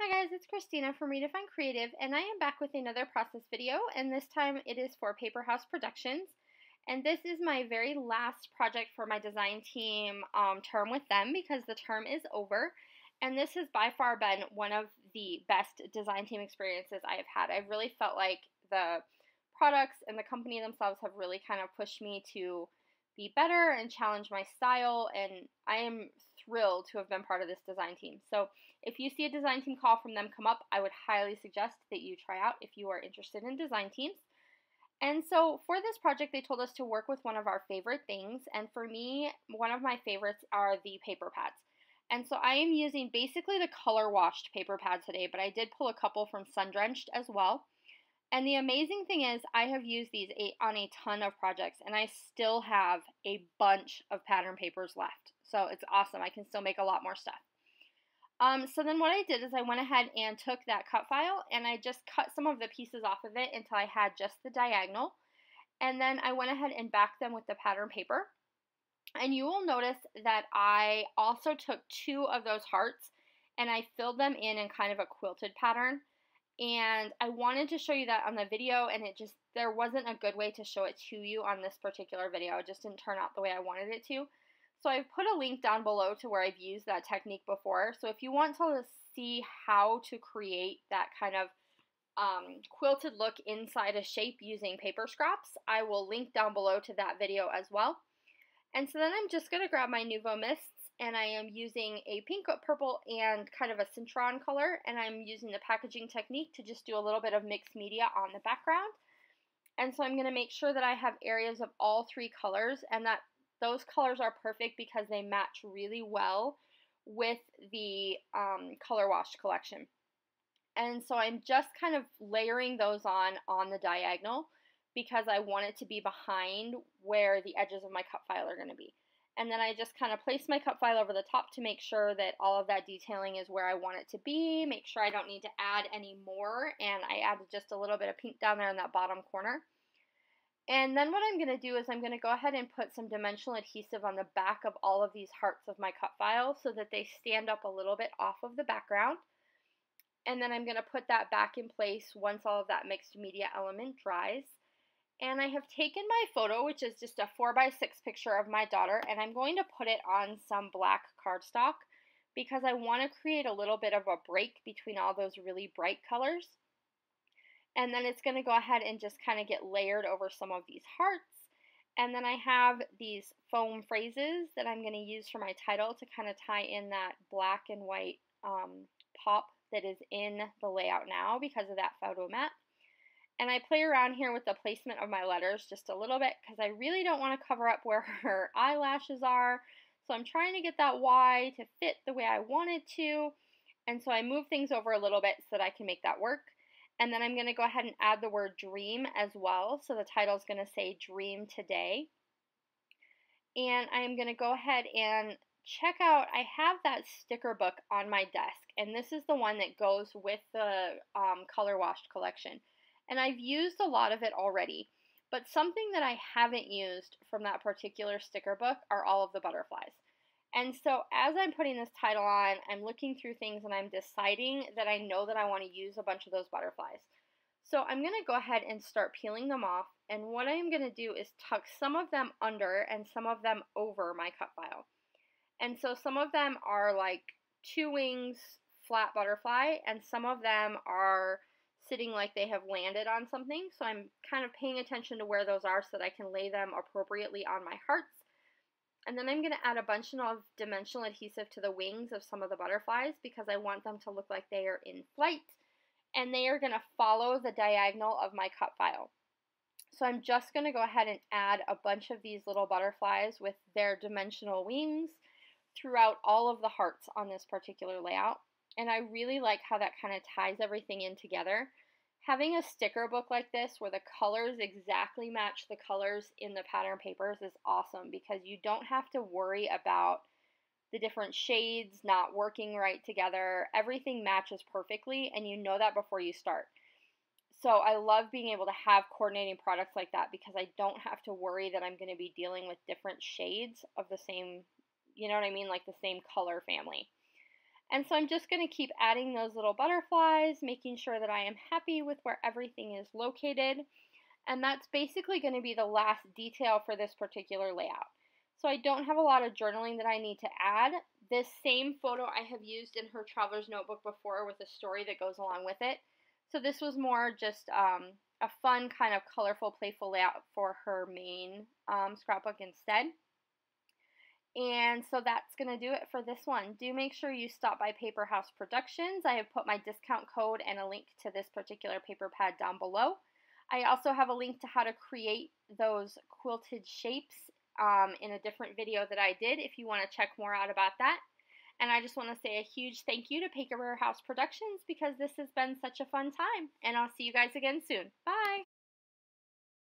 Hi guys, it's Christina from Redefine Creative, and I am back with another process video, and this time it is for Paper House Productions. And this is my very last project for my design team term with them because the term is over. And this has by far been one of the best design team experiences I have had. I've really felt like the products and the company themselves have really kind of pushed me to be better and challenge my style, and I am thrilled to have been part of this design team. So if you see a design team call from them come up, I would highly suggest that you try out if you are interested in design teams. And so for this project, they told us to work with one of our favorite things, and for me, one of my favorites are the paper pads. And so I am using basically the color washed paper pads today, but I did pull a couple from Sun Drenched as well. And the amazing thing is I have used these on a ton of projects, and I still have a bunch of pattern papers left. So it's awesome. I can still make a lot more stuff. So then what I did is I went ahead and took that cut file and I just cut some of the pieces off of it until I had just the diagonal. And then I went ahead and backed them with the pattern paper. And you will notice that I also took two of those hearts and I filled them in kind of a quilted pattern. And I wanted to show you that on the video, and there wasn't a good way to show it to you on this particular video. It just didn't turn out the way I wanted it to. So I've put a link down below to where I've used that technique before. So if you want to see how to create that kind of quilted look inside a shape using paper scraps, I will link down below to that video as well. And so then I'm just going to grab my Nuvo Mists, and I am using a pink, purple, and kind of a citron color, and I'm using the packaging technique to just do a little bit of mixed media on the background. And so I'm going to make sure that I have areas of all three colors, and that those colors are perfect because they match really well with the color wash collection. And so I'm just kind of layering those on the diagonal because I want it to be behind where the edges of my cut file are going to be. And then I just kind of place my cut file over the top to make sure that all of that detailing is where I want it to be, make sure I don't need to add any more, and I added just a little bit of pink down there in that bottom corner. And then what I'm going to do is I'm going to go ahead and put some dimensional adhesive on the back of all of these hearts of my cut file so that they stand up a little bit off of the background. And then I'm going to put that back in place once all of that mixed media element dries. And I have taken my photo, which is just a 4x6 picture of my daughter, and I'm going to put it on some black cardstock because I want to create a little bit of a break between all those really bright colors. And then it's going to go ahead and just kind of get layered over some of these hearts. And then I have these foam phrases that I'm going to use for my title to kind of tie in that black and white pop that is in the layout now because of that photo mat. And I play around here with the placement of my letters just a little bit because I really don't want to cover up where her eyelashes are. So I'm trying to get that Y to fit the way I want it to. And so I move things over a little bit so that I can make that work. And then I'm going to go ahead and add the word dream as well. So the title is going to say Dream Today. And I'm going to go ahead and check out, I have that sticker book on my desk. And this is the one that goes with the color washed collection. And I've used a lot of it already, but something that I haven't used from that particular sticker book are all of the butterflies. And so as I'm putting this title on, I'm looking through things and I'm deciding that I know that I want to use a bunch of those butterflies. So I'm going to go ahead and start peeling them off, and what I'm going to do is tuck some of them under and some of them over my cut file. And so some of them are like 2 wings flat butterfly, and some of them are sitting like they have landed on something. So I'm kind of paying attention to where those are so that I can lay them appropriately on my hearts. And then I'm going to add a bunch of dimensional adhesive to the wings of some of the butterflies because I want them to look like they are in flight, and they are going to follow the diagonal of my cut file. So I'm just going to go ahead and add a bunch of these little butterflies with their dimensional wings throughout all of the hearts on this particular layout. And I really like how that kind of ties everything in together. Having a sticker book like this where the colors exactly match the colors in the pattern papers is awesome because you don't have to worry about the different shades not working right together. Everything matches perfectly, and you know that before you start. So I love being able to have coordinating products like that because I don't have to worry that I'm going to be dealing with different shades of the same, you know what I mean, like the same color family. And so I'm just going to keep adding those little butterflies, making sure that I am happy with where everything is located. And that's basically going to be the last detail for this particular layout. So I don't have a lot of journaling that I need to add. This same photo I have used in her traveler's notebook before with a story that goes along with it. So this was more just a fun kind of colorful, playful layout for her main scrapbook instead. And so that's going to do it for this one. Do make sure you stop by Paper House Productions. I have put my discount code and a link to this particular paper pad down below. I also have a link to how to create those quilted shapes in a different video that I did if you want to check more out about that. And I just want to say a huge thank you to Paper House Productions because this has been such a fun time. And I'll see you guys again soon. Bye!